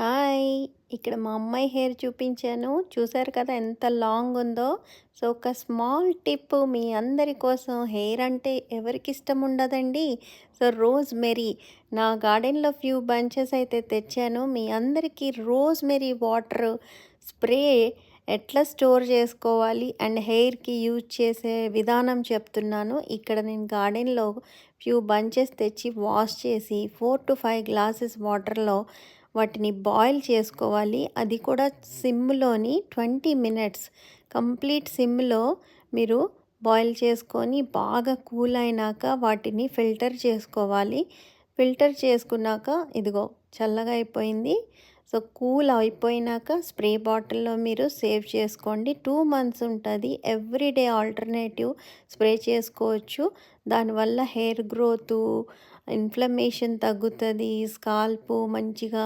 Hi! ఇక్కడ మా అమ్మాయి హెయిర్ చూపించాను. చూసారు కదా ఎంత లాంగ్ ఉందో. సో, ఒక స్మాల్ టిప్ మీ అందరి కోసం. హెయిర్ అంటే ఎవరికిష్టం ఉండదండి. సో, రోజ్‌మెరీ నా గార్డెన్‌లో ఫ్యూ బంచెస్ అయితే తెచ్చాను. మీ అందరికీ రోజ్‌మెరీ వాటర్ స్ప్రే ఎట్లా స్టోర్ చేసుకోవాలి అండ్ హెయిర్‌కి యూజ్ చేసే విధానం చెప్తున్నాను. ఇక్కడ నేను గార్డెన్‌లో ఫ్యూ బంచెస్ తెచ్చి వాష్ చేసి 4-5 గ్లాసెస్ వాటర్‌లో వాటిని బాయిల్ చేసుకోవాలి. అది కూడా సిమ్‌లోని 20 మినిట్స్ కంప్లీట్ సిమ్‌లో మీరు బాయిల్ చేసుకొని బాగా కూల్ అయినాక వాటిని ఫిల్టర్ చేసుకోవాలి. ఫిల్టర్ చేసుకున్నాక ఇదిగో చల్లగా అయిపోయింది. సో, కూల్ అయిపోయినాక స్ప్రే బాటిల్‌లో మీరు సేవ్ చేసుకోండి. 2 మంత్స్ ఉంటది. ఎవ్రీడే ఆల్టర్‌నేటివ్ స్ప్రే చేసుకోవచ్చు. దానివల్ల హెయిర్ గ్రోతు, ఇన్‌ఫ్లమేషన్ తగ్గుతది. స్కాల్పు మంచిగా